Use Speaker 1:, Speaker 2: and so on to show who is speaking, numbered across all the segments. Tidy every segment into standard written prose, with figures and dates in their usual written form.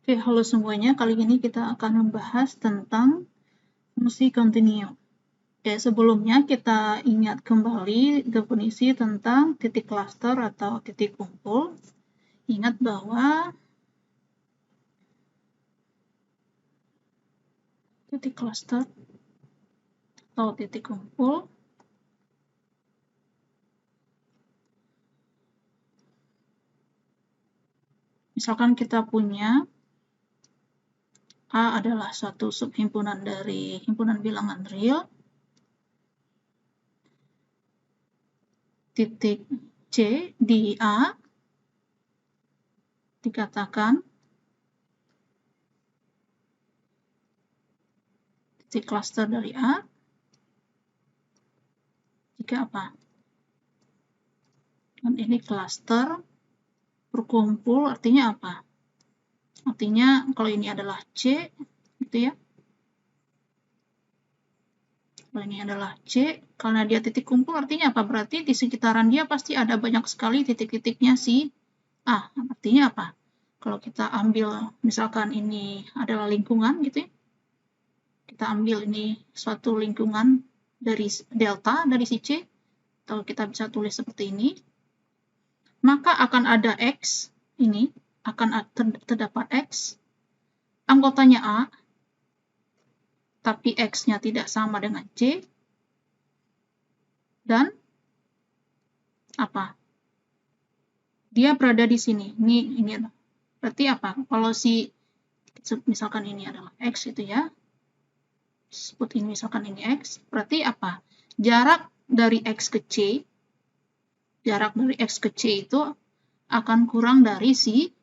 Speaker 1: Oke, halo semuanya. Kali ini kita akan membahas tentang fungsi kontinu. Oke, sebelumnya kita ingat kembali definisi tentang titik cluster atau titik kumpul. Ingat bahwa titik cluster atau titik kumpul misalkan kita punya A adalah suatu subhimpunan dari himpunan bilangan real, titik C di A dikatakan titik cluster dari A jika apa? Dan ini cluster berkumpul artinya apa? Artinya kalau ini adalah C, gitu ya. Kalau ini adalah C, karena dia titik kumpul artinya apa? Berarti di sekitaran dia pasti ada banyak sekali titik-titiknya si A. Artinya apa? Kalau kita ambil misalkan ini adalah lingkungan gitu ya. Kita ambil ini suatu lingkungan dari delta dari si C, atau kita bisa tulis seperti ini. Maka akan ada X ini, akan terdapat X, anggotanya A, tapi X-nya tidak sama dengan C, dan apa? Dia berada di sini. Ini berarti apa? Kalau si misalkan ini adalah X itu ya, sebut ini misalkan ini X, berarti apa? Jarak dari X ke C, jarak dari X ke C itu akan kurang dari si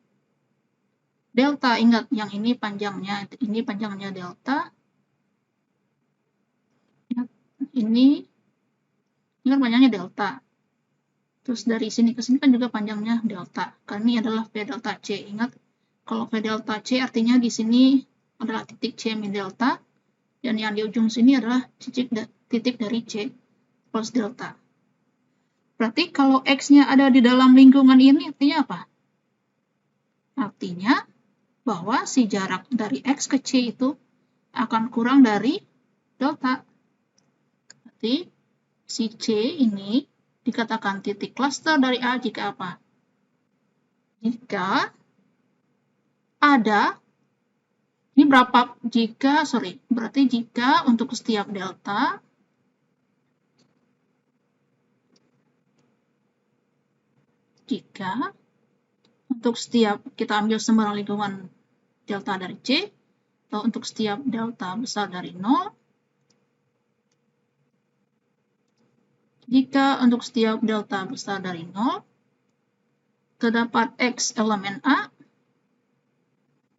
Speaker 1: delta. Ingat, yang ini panjangnya delta. Ini kan panjangnya delta. Terus dari sini ke sini kan juga panjangnya delta. Karena ini adalah V delta C. Ingat, kalau V delta C artinya di sini adalah titik C min delta, dan yang di ujung sini adalah titik dari C plus delta. Berarti kalau X-nya ada di dalam lingkungan ini artinya apa? Artinya bahwa si jarak dari X ke C itu akan kurang dari delta. Berarti si C ini dikatakan titik cluster dari A jika apa? Jika ada, ini berapa? Berarti jika untuk setiap delta, kita ambil sembarang lingkungan delta dari C, atau untuk setiap delta besar dari 0, jika untuk setiap delta besar dari 0, terdapat X elemen A,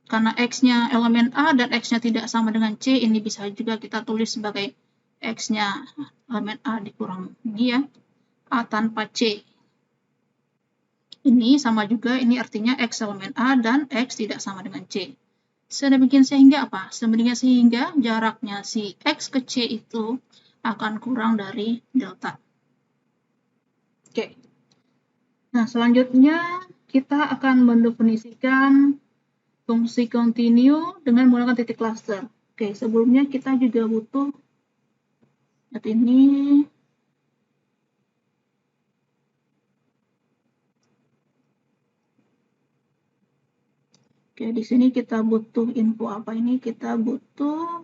Speaker 1: karena X-nya elemen A dan X-nya tidak sama dengan C, ini bisa juga kita tulis sebagai X-nya elemen A dikurang ini ya, A tanpa C. Ini sama juga, ini artinya X elemen A dan X tidak sama dengan C. Sedemikian sehingga apa? Sedemikian sehingga jaraknya si X ke C itu akan kurang dari delta. Oke. Nah, selanjutnya kita akan mendefinisikan fungsi kontinu dengan menggunakan titik cluster. Oke, sebelumnya kita juga butuh ini. Oke, di sini kita butuh info apa ini? Kita butuh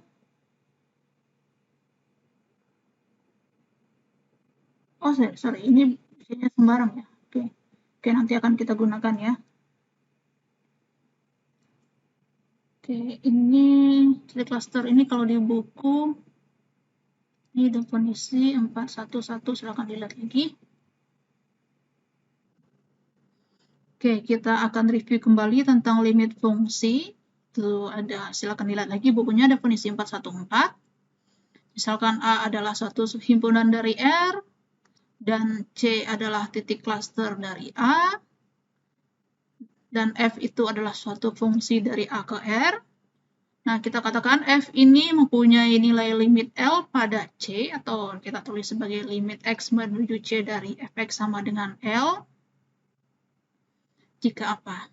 Speaker 1: sorry, ini biasanya sembarang ya. Oke, nanti akan kita gunakan ya. Oke, ini titik cluster ini kalau di buku ini definisi 411, silakan dilihat lagi. Oke, kita akan review kembali tentang limit fungsi. Itu ada, silakan dilihat lagi bukunya, definisi 414. Misalkan A adalah suatu subhimpunan dari R, dan C adalah titik cluster dari A, dan F itu adalah suatu fungsi dari A ke R. Nah, kita katakan F ini mempunyai nilai limit L pada C, atau kita tulis sebagai limit X menuju C dari Fx sama dengan L, jika apa?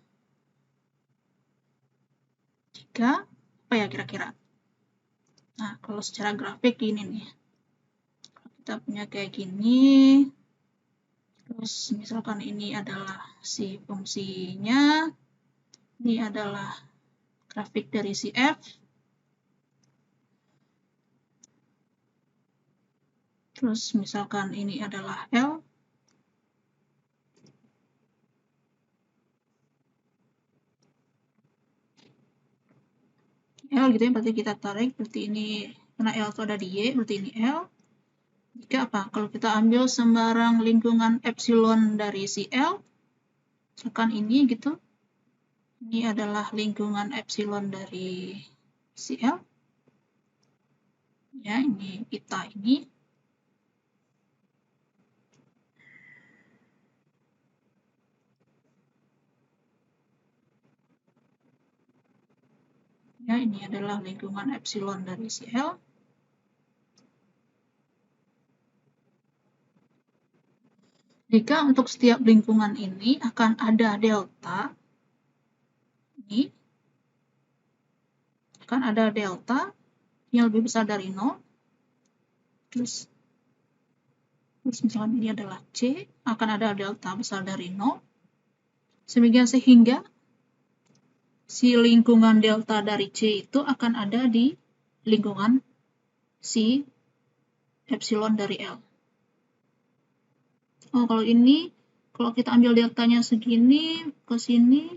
Speaker 1: jika apa ya kira-kira? Nah, kalau secara grafik gini nih. Kita punya kayak gini. Terus misalkan ini adalah si fungsinya. Ini adalah grafik dari si F. Terus misalkan ini adalah L. L gitu ya, berarti kita tarik, berarti ini, karena L itu ada di Y, berarti ini L. Jika apa? Kalau kita ambil sembarang lingkungan epsilon dari si L, misalkan ini gitu, ini adalah lingkungan epsilon dari si L. Ya, ini kita ini. Ya, ini adalah lingkungan epsilon dari si L. Jika untuk setiap lingkungan ini akan ada delta, ini akan ada delta yang lebih besar dari 0, terus misalkan ini adalah C, akan ada delta besar dari 0, sehingga si lingkungan delta dari C itu akan ada di lingkungan si epsilon dari L. Oh, kalau ini, kalau kita ambil deltanya segini, ke sini,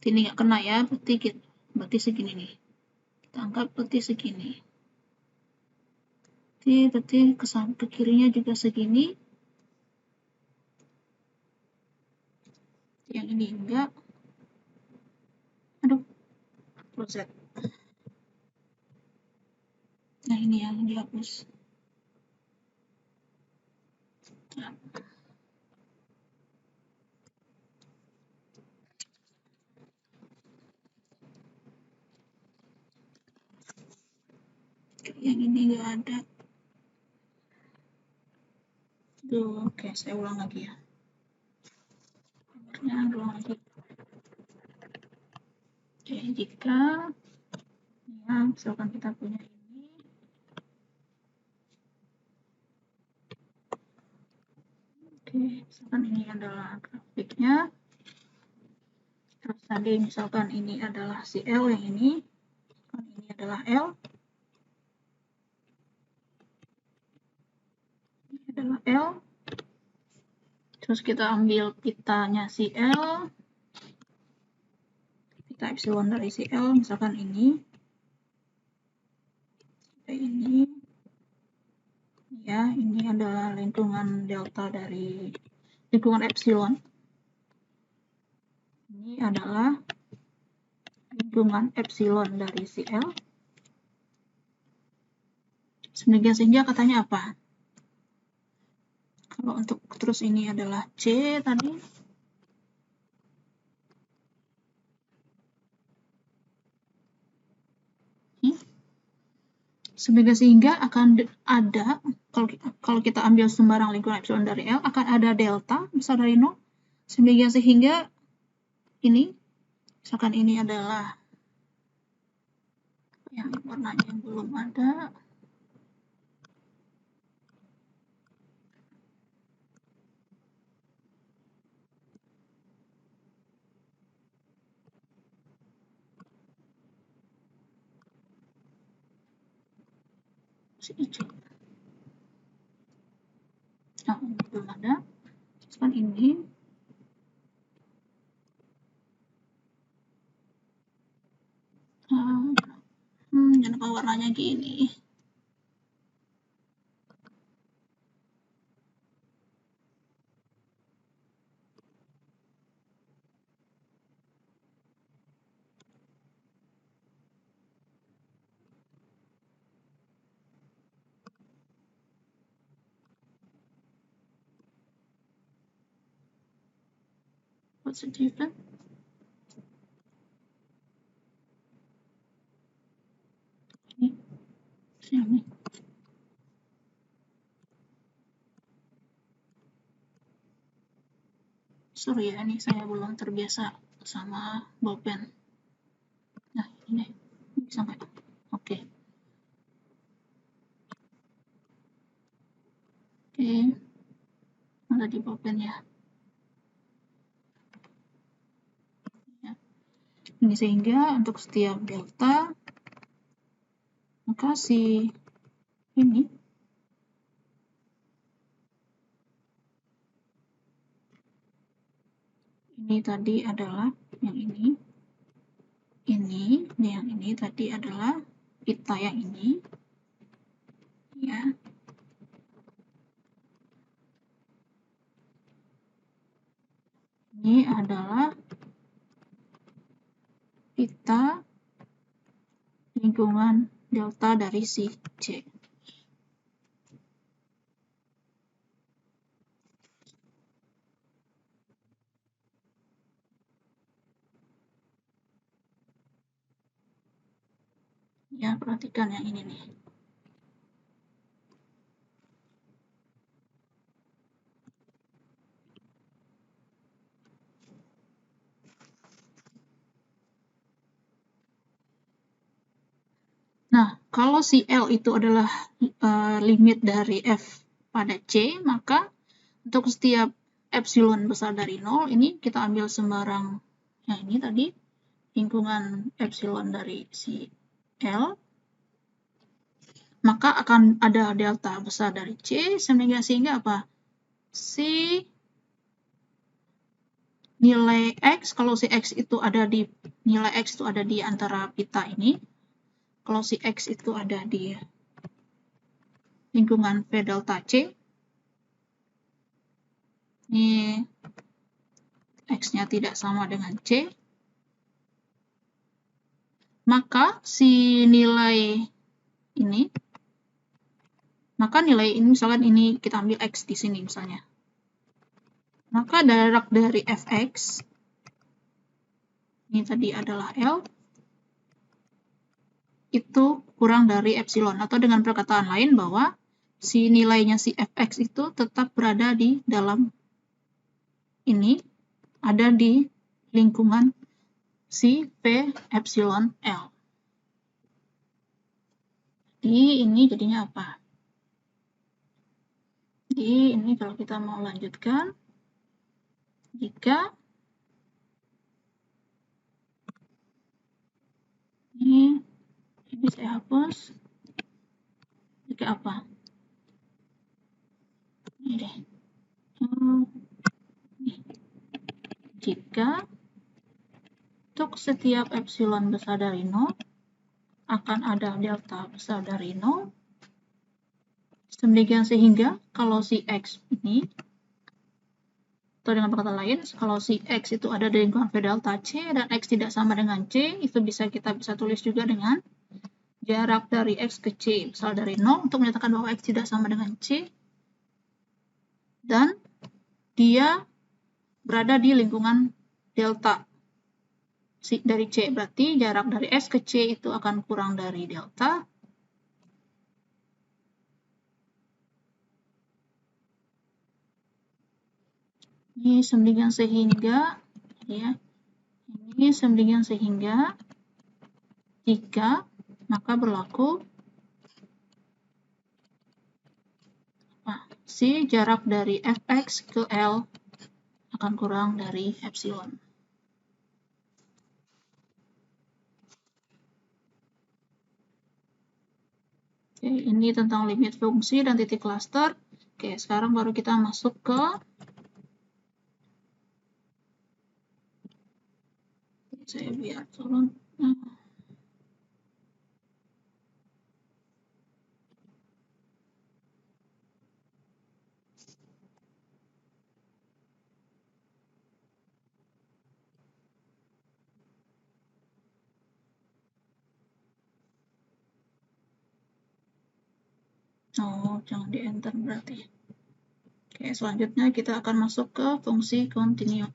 Speaker 1: ini nggak kena ya, berarti segini nih. Kita anggap berarti segini. Berarti ke kirinya juga segini. Yang ini enggak. Aduh, Z. Nah, ini yang dihapus. Nah. Yang ini enggak ada. Tuh, oke, saya ulang lagi ya. Ulang lagi. Oke, jika ya, misalkan kita punya ini. Oke, misalkan ini adalah grafiknya. Terus tadi misalkan ini adalah si L yang ini. Ini adalah L. Ini adalah L. Terus kita ambil pitanya si L. Pita epsilon dari si L, misalkan ini. Ini. Ya, ini adalah lingkungan delta dari lingkungan epsilon. Ini adalah lingkungan epsilon dari si L. Sehingga katanya apa? Kalau untuk terus ini adalah C tadi. Sehingga akan ada, kalau kita ambil sembarang lingkungan epsilon dari L, akan ada delta besar dari 0. Sehingga ini, misalkan ini adalah yang warnanya yang belum ada. Si hijau. Nah, ini belum ada. Misalkan ini. Kenapa warnanya gini? What's the difference? Ini. Sorry ya, ini saya belum terbiasa sama bolpen. Nah, ini bisa nggak? Oke. Oke, ada di bolpen ya. Ini sehingga untuk setiap delta, maka si ini tadi adalah yang ini, yang ini tadi adalah pita yang ini, ya. Ini adalah pita lingkungan delta dari si C. Ya, perhatikan yang ini nih. Nah, kalau si L itu adalah limit dari F pada C, maka untuk setiap epsilon besar dari 0, ini kita ambil sembarang yang ini tadi, lingkungan epsilon dari si L, maka akan ada delta besar dari C, sehingga apa? Si nilai X, kalau si X itu ada di, nilai X itu ada di antara pita ini, kalau si X itu ada di lingkungan V delta C, ini X-nya tidak sama dengan C, maka si nilai ini, misalkan ini kita ambil X di sini misalnya, maka jarak dari Fx, ini tadi adalah L, itu kurang dari epsilon, atau dengan perkataan lain bahwa si nilainya si Fx itu tetap berada di dalam ini, ada di lingkungan si P epsilon L. Jadi ini jadinya apa? Jadi ini kalau kita mau lanjutkan, jika ini saya hapus, jika apa? Ini deh. Jika untuk setiap epsilon besar dari 0 akan ada delta besar dari 0, demikian sehingga kalau si X ini, atau dengan perkataan lain, kalau si X itu ada di lingkungan V delta C dan X tidak sama dengan C, itu kita bisa tulis juga dengan jarak dari X ke C besar dari 0 untuk menyatakan bahwa X tidak sama dengan C, dan dia berada di lingkungan delta dari C, berarti jarak dari S ke C itu akan kurang dari delta. Ini semblingan sehingga, ya, ini semblingan sehingga jika, maka berlaku si jarak dari Fx ke L akan kurang dari epsilon. Oke, ini tentang limit fungsi dan titik cluster. Oke, sekarang baru kita masuk ke saya biar turun. Oh, jangan di enter berarti. Oke, selanjutnya kita akan masuk ke fungsi continue.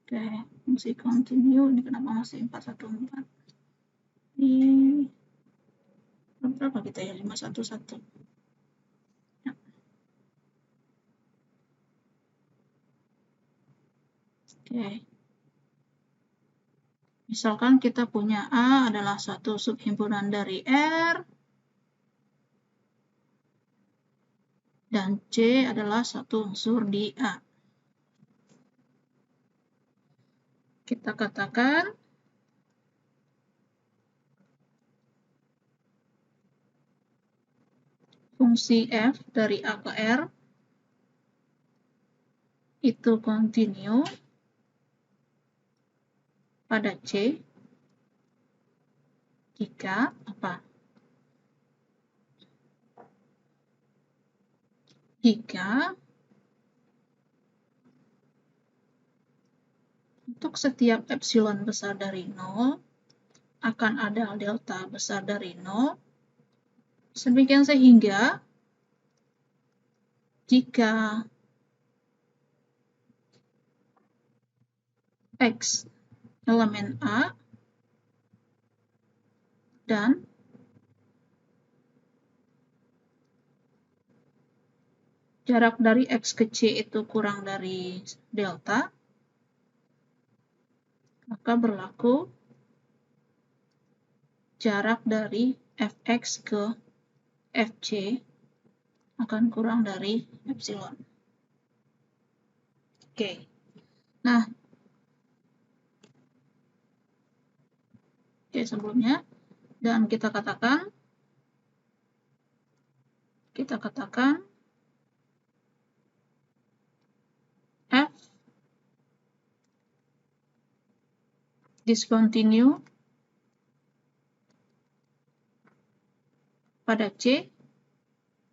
Speaker 1: Oke, fungsi continue ini kenapa masih 414? Ini berapa kita ya? 511. Ya. Oke. Misalkan kita punya A adalah satu subhimpunan dari R, dan C adalah satu unsur di A. Kita katakan fungsi f dari A ke R itu continue pada C jika apa? Jika untuk setiap epsilon besar dari 0 akan ada delta besar dari 0, sedemikian sehingga jika X elemen A dan jarak dari X ke C itu kurang dari delta, maka berlaku jarak dari Fx ke Fc akan kurang dari epsilon. Oke. Nah, sebelumnya, dan kita katakan F discontinue pada C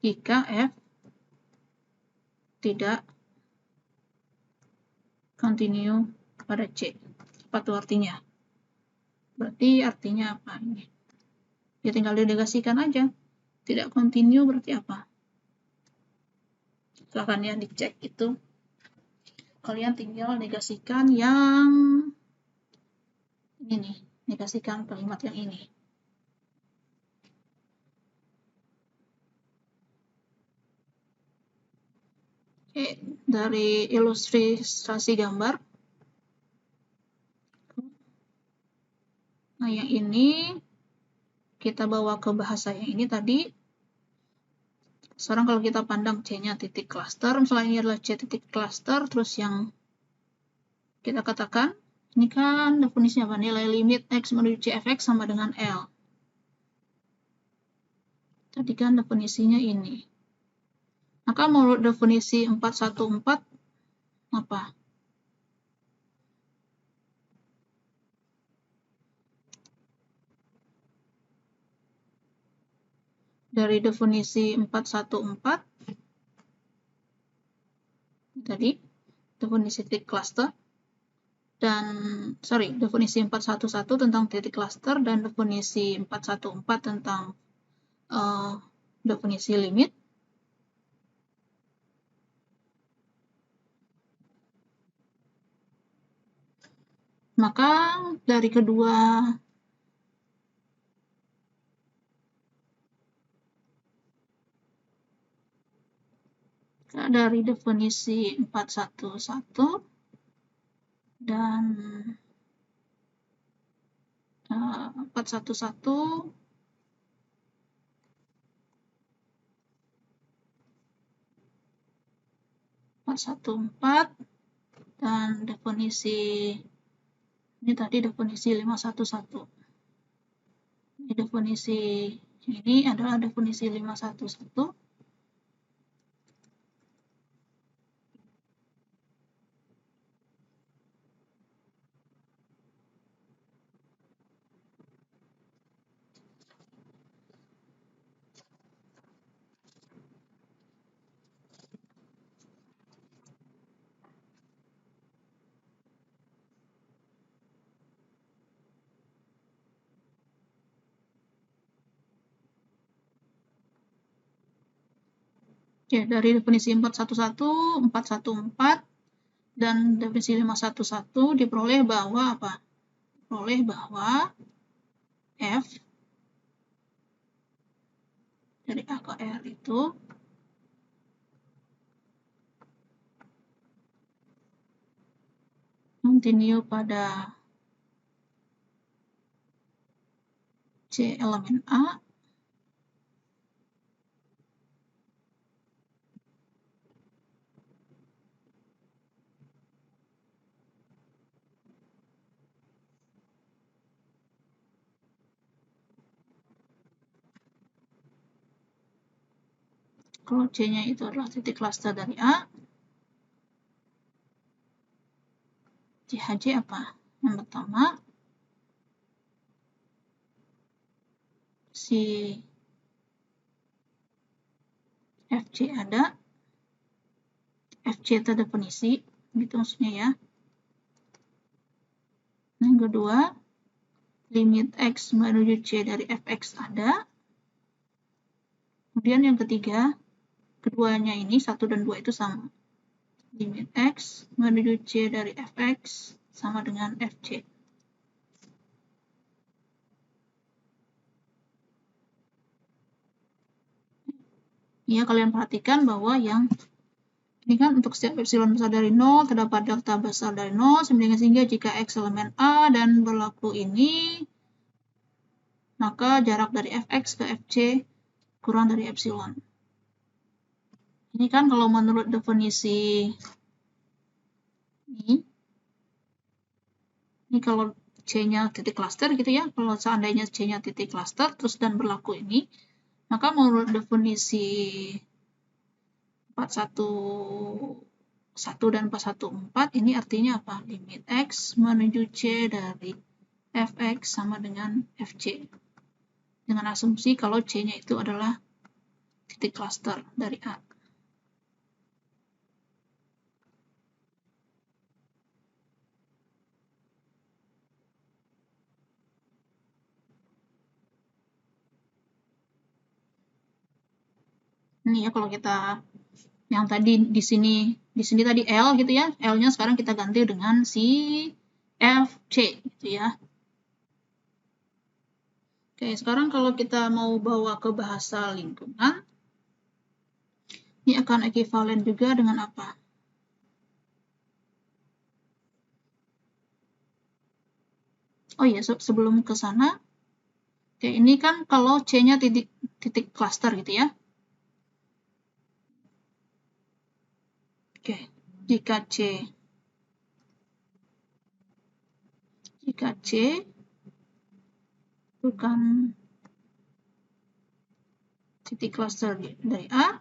Speaker 1: jika F tidak continue pada C. Apa itu artinya? Berarti artinya apa ini? Ya tinggal dinegasikan aja. Tidak continue berarti apa? Silahkan ya dicek itu. Kalian tinggal negasikan yang ini nih. Negasikan kalimat yang ini. Oke, dari ilustrasi gambar. Nah, yang ini kita bawa ke bahasa yang ini tadi. Sekarang kalau kita pandang C-nya titik cluster, misalnya ini adalah C titik cluster, terus yang kita katakan, ini kan definisinya apa? Nilai limit X menuju CFX sama dengan L. Tadi kan definisinya ini. Maka menurut definisi 414, apa? Dari definisi 414, tadi, definisi titik cluster, dan, definisi 411 tentang titik cluster, dan definisi 414 tentang definisi limit. Maka dari kedua dari definisi 411 dan 414 dan definisi ini tadi definisi 511. Ini definisi ini adalah definisi 511. Ya, dari definisi 411, 414 Dan definisi 511 diperoleh bahwa apa? Diperoleh bahwa F dari A ke R itu kontinu pada C elemen A kalau C-nya itu adalah titik cluster dari A. CHJ apa? Yang pertama, si FC ada, FC itu definisi, gitu maksudnya ya. Yang kedua, limit X menuju C dari Fx ada. Kemudian yang ketiga, keduanya ini, 1 dan 2 itu sama. Limit X menuju C dari Fx sama dengan Fc. Ya, kalian perhatikan bahwa yang ini kan untuk setiap epsilon besar dari 0, terdapat delta besar dari 0, sehingga jika X elemen A dan berlaku ini, maka jarak dari Fx ke Fc kurang dari epsilon. Ini kan kalau menurut definisi ini kalau C-nya titik cluster gitu ya, kalau seandainya C-nya titik cluster terus dan berlaku ini, maka menurut definisi 411 dan 414 ini artinya apa? Limit X menuju C dari Fx sama dengan Fc. Dengan asumsi kalau C-nya itu adalah titik cluster dari A. Ini ya kalau kita yang tadi di sini tadi L gitu ya, L-nya sekarang kita ganti dengan si FC gitu ya. Oke, sekarang kalau kita mau bawa ke bahasa lingkungan, ini akan ekivalen juga dengan apa? Oh iya, sebelum ke sana, oke, ini kan kalau C-nya titik cluster gitu ya. Oke, jika C bukan titik cluster dari A,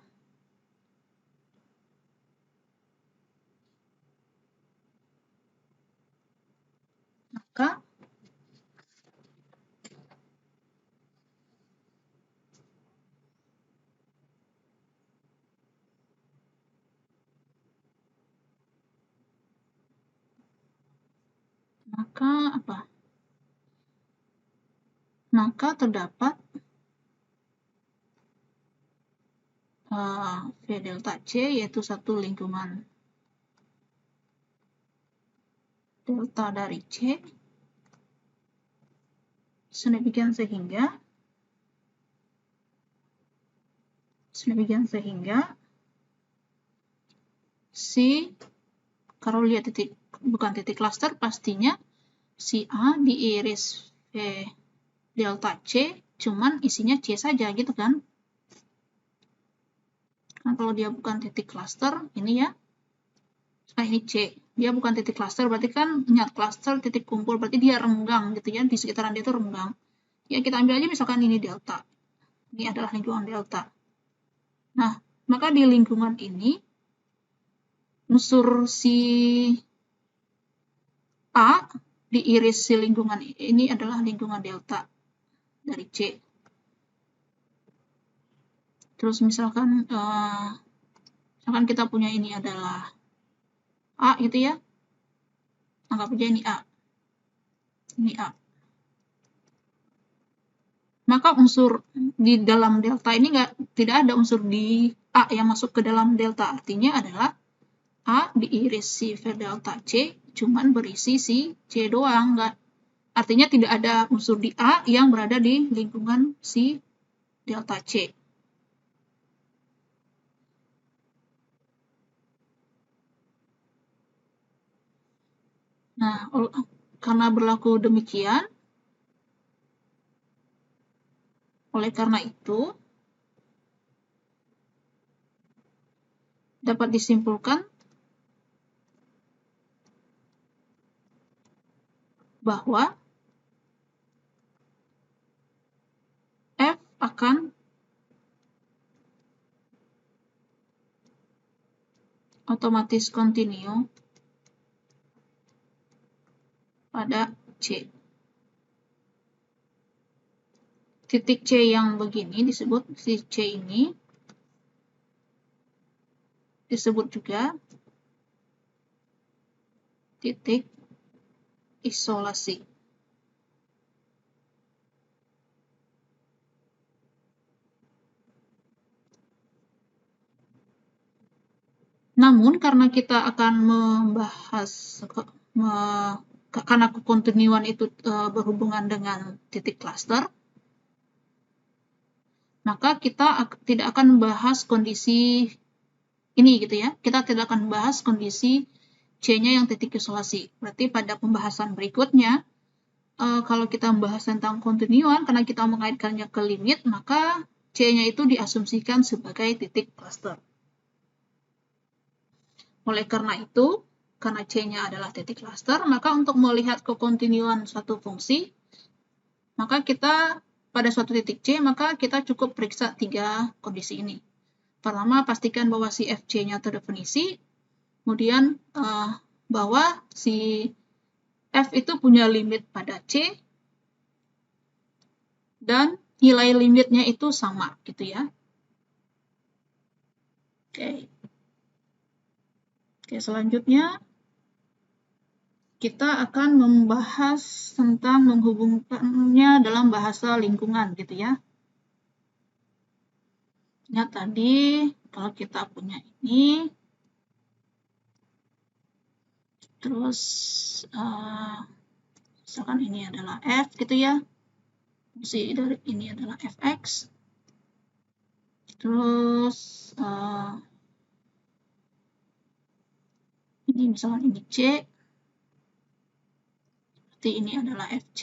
Speaker 1: maka apa? Maka terdapat V delta C yaitu satu lingkungan delta dari C sedemikian sehingga si kalau lihat bukan titik cluster pastinya si A diiris V delta C cuman isinya C saja gitu kan. Nah, kalau dia bukan titik cluster ini ya, ini C, dia bukan titik cluster berarti kan nyat cluster titik kumpul berarti dia renggang gitu ya, di sekitaran dia itu renggang. Ya kita ambil aja misalkan ini delta, ini adalah lingkungan delta. Nah, maka di lingkungan ini unsur si A diiris si lingkungan ini adalah lingkungan delta dari C. Terus misalkan kita punya ini adalah A gitu ya, anggap aja ini A. Ini A. Maka unsur di dalam delta ini tidak ada unsur di A yang masuk ke dalam delta. Artinya adalah A diiris si V delta C, cuman berisi si C doang, nggak, artinya tidak ada unsur di A yang berada di lingkungan si delta C. Nah, karena berlaku demikian, oleh karena itu, dapat disimpulkan bahwa F akan otomatis kontinu pada C. Titik C yang begini disebut, si C ini disebut juga titik isolasi. Namun karena kita akan membahas karena kekontinuan itu berhubungan dengan titik cluster, maka kita tidak akan membahas kondisi ini gitu ya. Kita tidak akan membahas kondisi C-nya yang titik isolasi. Berarti pada pembahasan berikutnya, kalau kita membahas tentang kontinuan, karena kita mengaitkannya ke limit, maka C-nya itu diasumsikan sebagai titik cluster. Oleh karena itu, karena C-nya adalah titik cluster, maka untuk melihat kekontinuan suatu fungsi, maka kita pada suatu titik C, maka kita cukup periksa 3 kondisi ini. Pertama, pastikan bahwa si Fc-nya terdefinisi, kemudian bahwa si F itu punya limit pada C, dan nilai limitnya itu sama, gitu ya. Oke, selanjutnya kita akan membahas tentang menghubungkannya dalam bahasa lingkungan, gitu ya. Ya, tadi kalau kita punya ini, terus misalkan ini adalah F, gitu ya. Fungsi dari ini adalah Fx. Terus ini misalkan ini C, berarti ini adalah Fc.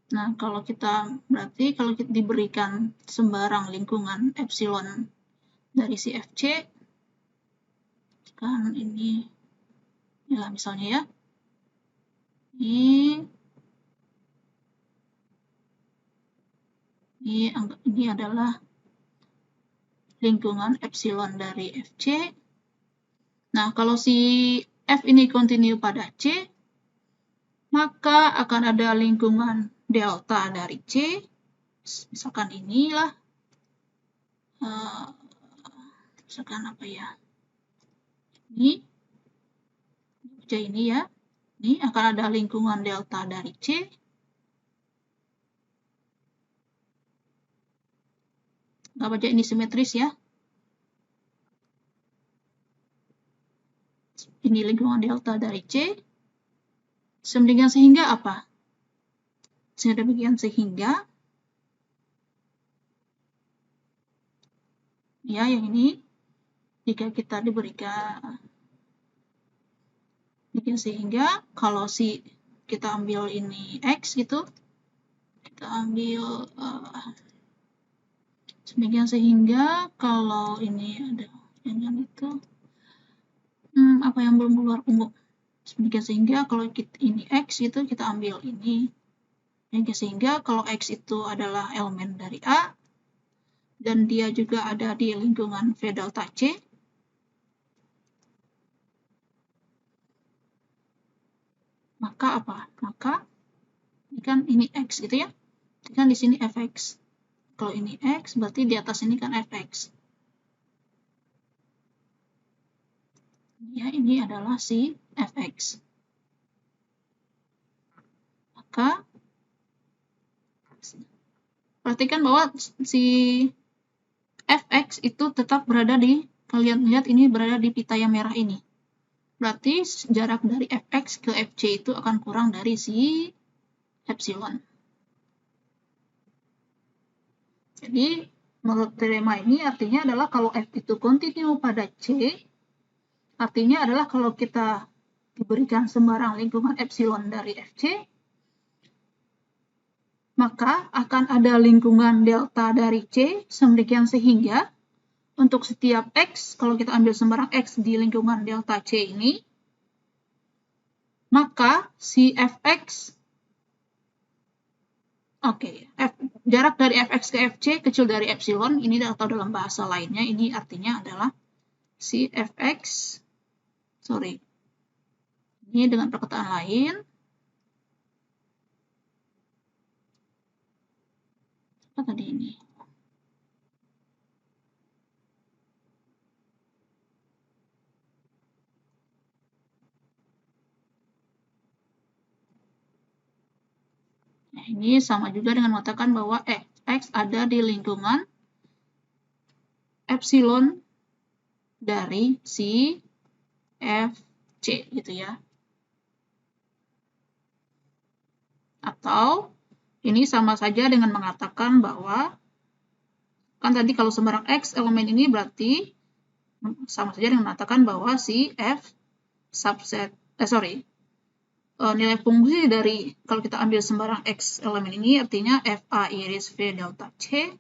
Speaker 1: Nah, berarti kalau kita diberikan sembarang lingkungan epsilon dari si Fc, kan ini, ya misalnya ya, ini adalah lingkungan epsilon dari Fc. Nah, kalau si F ini kontinu pada C, maka akan ada lingkungan delta dari C, misalkan inilah, misalkan apa ya, ini ya, ini akan ada lingkungan delta dari C, nggak baca ini simetris ya, ini lingkungan delta dari C, sehingga apa? Sehingga ya yang ini, jika kita diberikan sehingga kalau kita ambil ini X gitu, kita ambil sehingga kalau ini ada yang itu, apa yang belum keluar ungu, sehingga kalau ini X gitu, kita ambil ini, sehingga kalau X itu adalah elemen dari A, dan dia juga ada di lingkungan V delta C, maka apa? Maka ini kan ini X gitu ya, kan di sini Fx. Kalau ini X, berarti di atas ini kan Fx. Ya, ini adalah si Fx. Maka perhatikan bahwa si fx itu tetap berada di, kalian lihat ini berada di pita yang merah ini. Berarti jarak dari fx ke fc itu akan kurang dari si epsilon. Jadi, menurut teorema ini artinya adalah kalau f itu kontinu pada c, artinya adalah kalau kita diberikan sembarang lingkungan epsilon dari fc, maka akan ada lingkungan delta dari c, sedemikian sehingga untuk setiap x, kalau kita ambil sembarang x di lingkungan delta c ini, maka si fx, jarak dari fx ke fc kecil dari epsilon, ini atau dalam bahasa lainnya, ini artinya adalah si fx, ini dengan perkataan lain, apa tadi ini? Nah, ini sama juga dengan mengatakan bahwa fx ada di lingkungan epsilon dari si fc gitu ya. Atau ini sama saja dengan mengatakan bahwa kan tadi kalau sembarang x elemen ini berarti sama saja dengan mengatakan bahwa si f subset nilai fungsi dari kalau kita ambil sembarang x elemen ini artinya fa iris v delta c,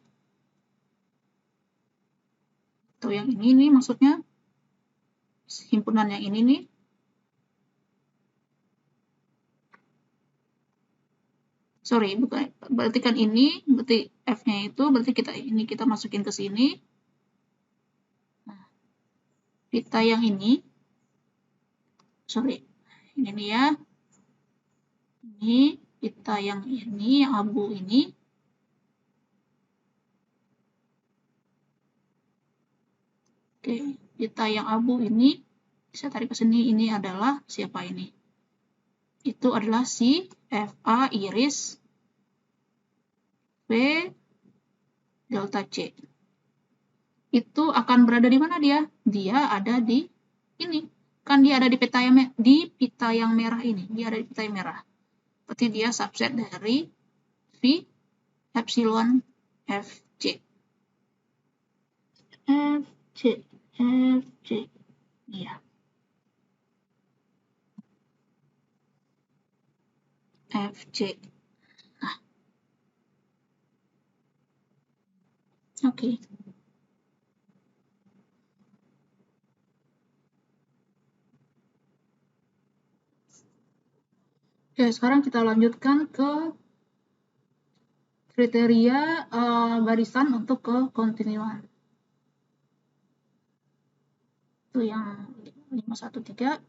Speaker 1: atau yang ini nih maksudnya himpunan yang ini nih, bukan, berarti kan ini berarti f-nya itu berarti kita masukin ke sini. Nah, pita yang ini ini nih ya, ini pita yang ini, yang abu ini, pita yang abu ini saya tarik ke sini, ini adalah siapa ini? Itu adalah si fa iris v delta c. Itu akan berada di mana dia? Dia ada di ini. Kan dia ada di pita yang merah ini. Dia ada di pita yang merah. Berarti dia subset dari V epsilon fc. fc. Iya. fc. Nah. Oke. Oke, sekarang kita lanjutkan ke kriteria barisan untuk kekontinuan. Itu yang 513.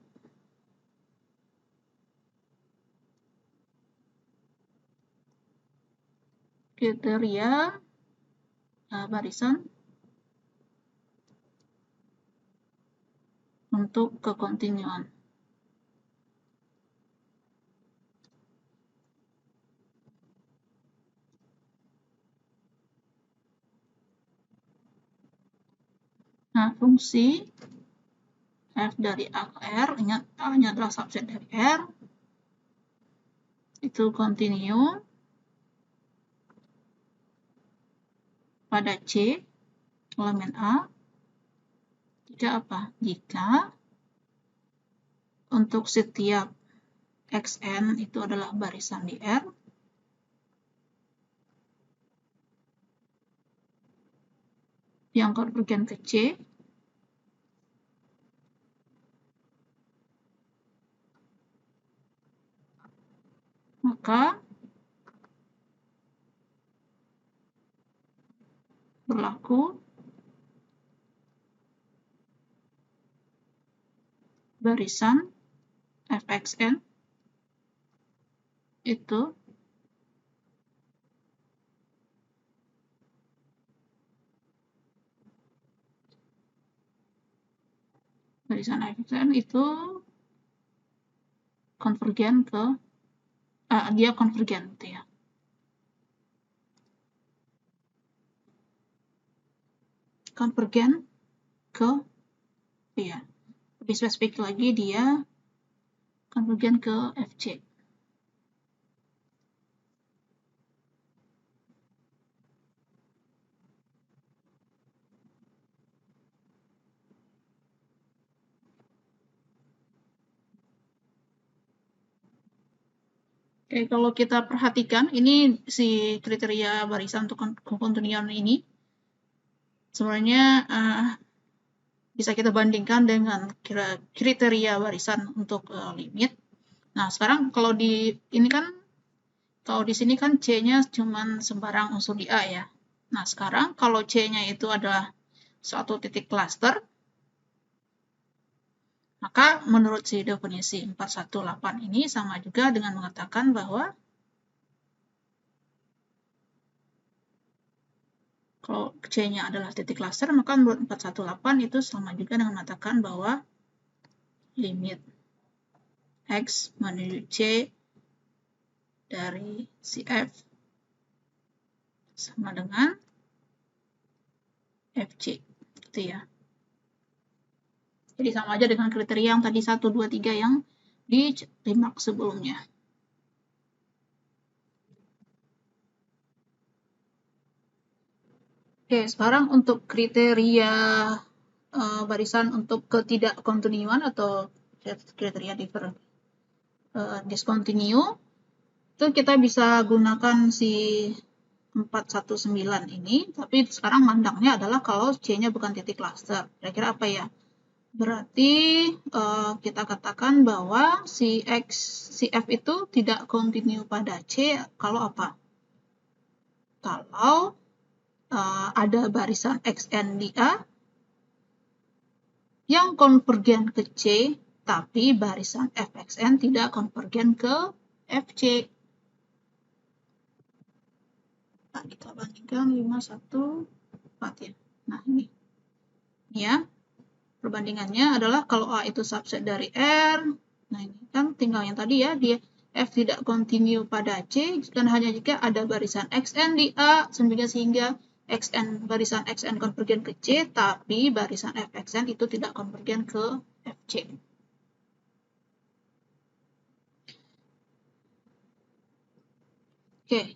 Speaker 1: Kriteria barisan untuk kekontinuan. Nah, fungsi f dari A ke R, ingat A-nya adalah subset dari R, itu kontinu pada C, elemen A, jika apa? Jika untuk setiap xn itu adalah barisan di R, yang konvergen ke C, maka berlaku barisan fxn itu konvergen ke dia konvergen gitu ya. konvergen ke ya, lebih spesifik lagi dia konvergen ke FC. Oke, kalau kita perhatikan, ini si kriteria barisan untuk kekontinuan ini sebenarnya bisa kita bandingkan dengan kriteria barisan untuk limit. Nah, sekarang kalau di ini kan, kalau di sini kan C-nya cuma sembarang unsur di A ya. Nah, sekarang kalau C-nya itu adalah suatu titik cluster, maka menurut si definisi 418 ini sama juga dengan mengatakan bahwa kalau C-nya adalah titik cluster, maka menurut 418 itu sama juga dengan mengatakan bahwa limit X menuju C dari si F sama dengan FC, gitu ya. Jadi sama aja dengan kriteria yang tadi 1, 2, 3 yang di remark sebelumnya. Oke, sekarang untuk kriteria barisan untuk ketidakkontinuan atau kriteria discontinue, itu kita bisa gunakan si 419 ini, tapi sekarang mandangnya adalah kalau C-nya bukan titik cluster. Kira-kira apa ya? Berarti kita katakan bahwa si F itu tidak kontinu pada C kalau apa? Kalau ada barisan XN di A yang konvergen ke C, tapi barisan FXN tidak konvergen ke FC. Nah, kita bandingkan 5, 1, 4 ya. Nah, ini ya. Perbandingannya adalah kalau A itu subset dari R, nah ini kan tinggal yang tadi ya, dia F tidak kontinu pada C, dan hanya jika ada barisan XN di A, sehingga barisan XN konvergen ke C, tapi barisan FXN itu tidak konvergen ke FC. Oke.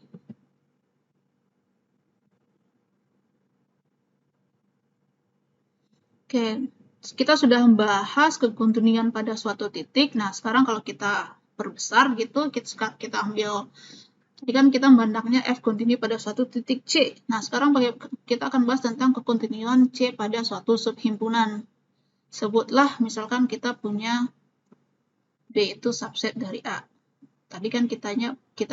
Speaker 1: Oke, kita sudah membahas kekontinuan pada suatu titik. Nah, sekarang kalau kita perbesar gitu, kita ambil, tadi kan kita memandangnya F kontinu pada suatu titik C. Nah, sekarang kita akan bahas tentang kekontinuan C pada suatu subhimpunan. Sebutlah misalkan kita punya B itu subset dari A. Tadi kan kita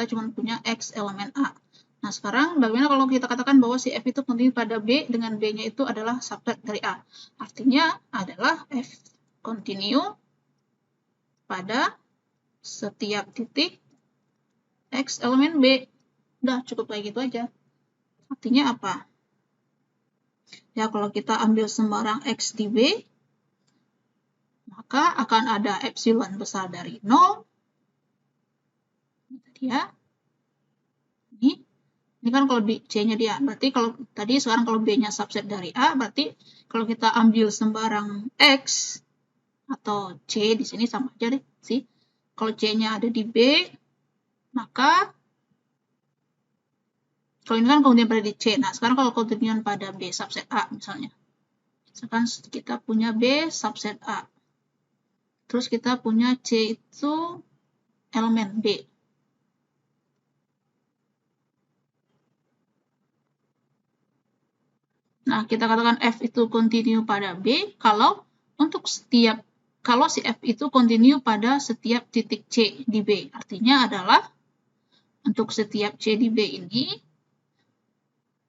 Speaker 1: cuma punya X elemen A. Nah, sekarang bagaimana kalau kita katakan bahwa si F itu kontinu pada B dengan B-nya itu adalah subset dari A? Artinya adalah F kontinu pada setiap titik X elemen B. Udah, cukup kayak gitu aja. Artinya apa? Ya, kalau kita ambil sembarang X di B, maka akan ada epsilon besar dari 0. Ya. Ini kan kalau C-nya dia, berarti kalau tadi sekarang kalau B-nya subset dari A, berarti kalau kita ambil sembarang X atau C di sini sama aja deh sih. Kalau C-nya ada di B, maka kalau ini kan kemudian pada di C. Nah, sekarang kalau kontinuan pada B subset A misalnya. Misalkan kita punya B subset A. Terus kita punya C itu elemen B. Nah, kita katakan F itu kontinu pada B kalau si F itu kontinu pada setiap titik C di B. Artinya adalah untuk setiap C di B ini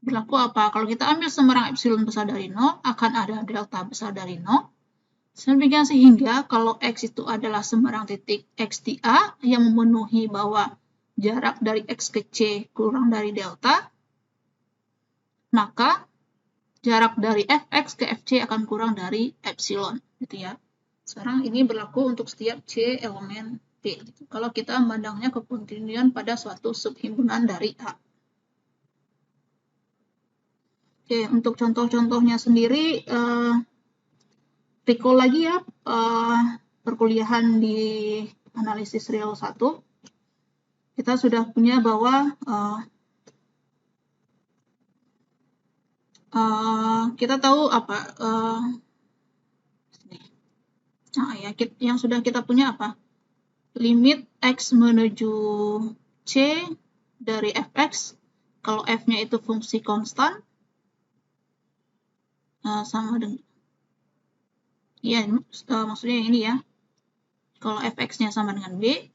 Speaker 1: berlaku apa? Kalau kita ambil sembarang epsilon besar dari 0, akan ada delta besar dari 0. Sehingga kalau X itu adalah sembarang titik X di A yang memenuhi bahwa jarak dari X ke C kurang dari delta, maka jarak dari Fx ke Fc akan kurang dari epsilon, gitu ya. Sekarang ini berlaku untuk setiap C elemen B. Gitu. Kalau kita memandangnya kekontinuan pada suatu subhimpunan dari A. Oke, untuk contoh-contohnya sendiri, recall lagi ya perkuliahan di analisis real 1. Kita sudah punya bahwa kita tahu apa yang sudah kita punya apa? Limit X menuju C dari fx, kalau f-nya itu fungsi konstan, sama dengan, ya maksudnya yang ini ya, kalau fx-nya sama dengan B,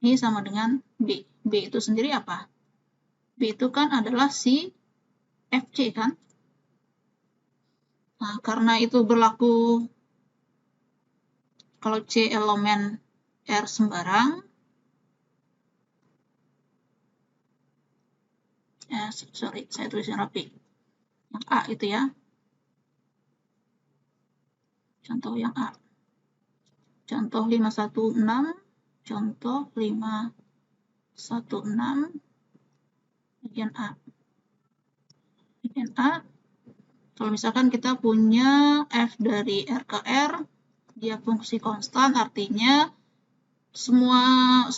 Speaker 1: ini sama dengan B. B itu sendiri apa? B itu kan adalah si fc kan? Nah, karena itu berlaku kalau C elemen R sembarang, sorry, saya tulisin rapi. Yang A itu ya. Contoh yang A. Contoh 516, contoh 516, bagian A. Bagian A, kalau misalkan kita punya f dari R ke R, dia fungsi konstan, artinya semua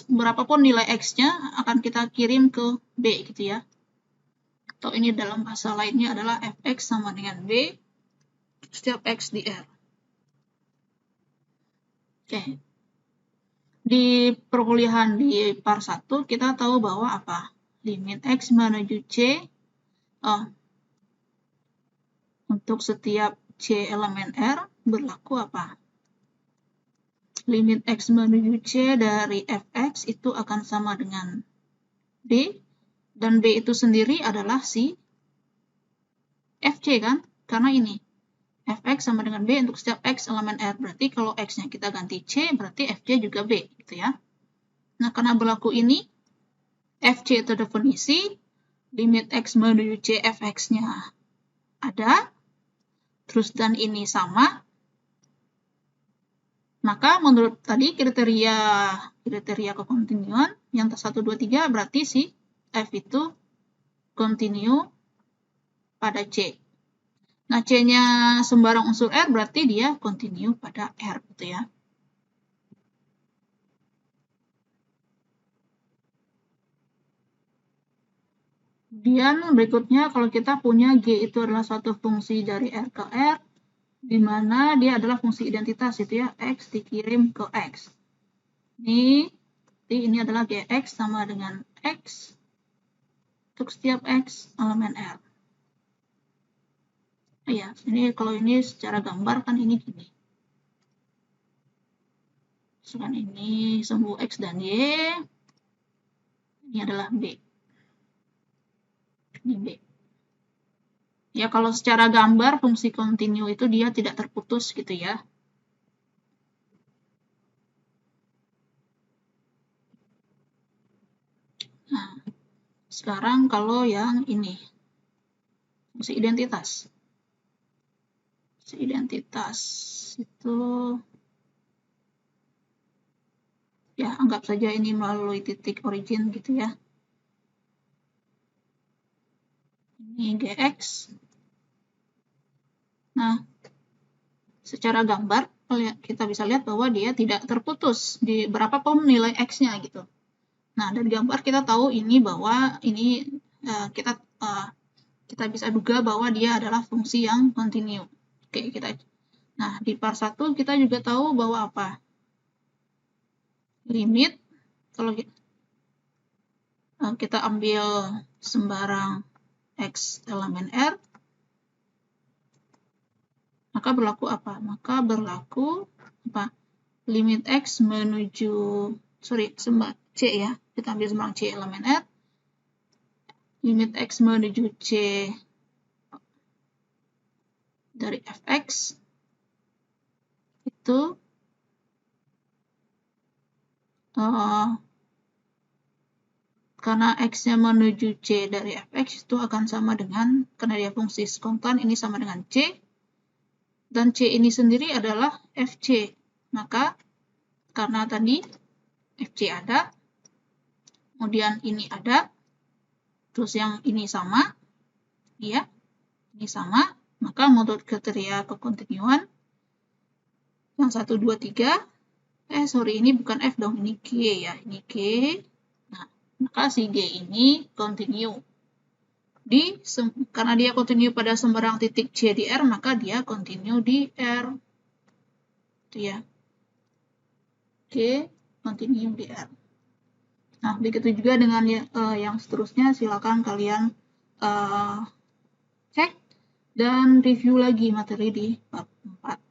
Speaker 1: berapapun nilai X-nya akan kita kirim ke B gitu ya. Atau ini dalam bahasa lainnya adalah fx sama dengan B setiap X di R. Oke. Di perkuliahan di part 1 kita tahu bahwa apa? Limit X menuju C untuk setiap C elemen R berlaku apa? Limit X menuju C dari fx itu akan sama dengan B, dan B itu sendiri adalah si fc kan? Karena ini fx sama dengan B untuk setiap X elemen R. Berarti kalau X-nya kita ganti C, berarti fc juga B gitu ya. Nah, karena berlaku ini, fc itu definisi, limit X menuju C fx-nya ada, terus dan ini sama, maka menurut tadi kriteria kekontinuan yang 1, 2, 3 berarti si f itu kontinu pada C. Nah, C-nya sembarang unsur R berarti dia kontinu pada R gitu ya. Kemudian berikutnya kalau kita punya G itu adalah suatu fungsi dari R ke R, di mana dia adalah fungsi identitas itu ya, X dikirim ke X. Ini adalah Gx sama dengan X untuk setiap X elemen R. Ya, ini kalau ini secara gambar kan ini gini. Misalkan ini sumbu X dan Y, ini adalah B. Ini B. Ya, kalau secara gambar fungsi kontinu itu dia tidak terputus gitu ya. Nah, sekarang kalau yang ini, fungsi identitas. Fungsi identitas itu, ya anggap saja ini melalui titik origin gitu ya. Ini Gx. Nah, secara gambar kita bisa lihat bahwa dia tidak terputus di berapapun nilai X-nya gitu. Nah, dari gambar kita tahu ini bahwa ini kita bisa duga bahwa dia adalah fungsi yang kontinu. Oke, nah, di part 1 kita juga tahu bahwa apa? Limit, kalau kita ambil sembarang X elemen R, maka berlaku apa? Maka berlaku apa? Limit X menuju, C ya, kita ambil sembarang C elemen R, limit X menuju C dari fx itu karena X-nya menuju C dari fx itu akan sama dengan, karena dia fungsi konstan, ini sama dengan C, dan C ini sendiri adalah fc. Maka karena tadi fc ada, kemudian ini ada, terus yang ini sama, ya, ini sama, maka menurut kriteria kekontinuan yang 1, 2, 3, ini bukan F dong, ini G ya, ini G. Nah, maka si G ini continue. Karena dia continue pada sembarang titik C di R, maka dia continue di R. Itu ya. G continue di R. Nah, begitu juga dengan yang seterusnya, silakan kalian cek dan review lagi materi di bab 4.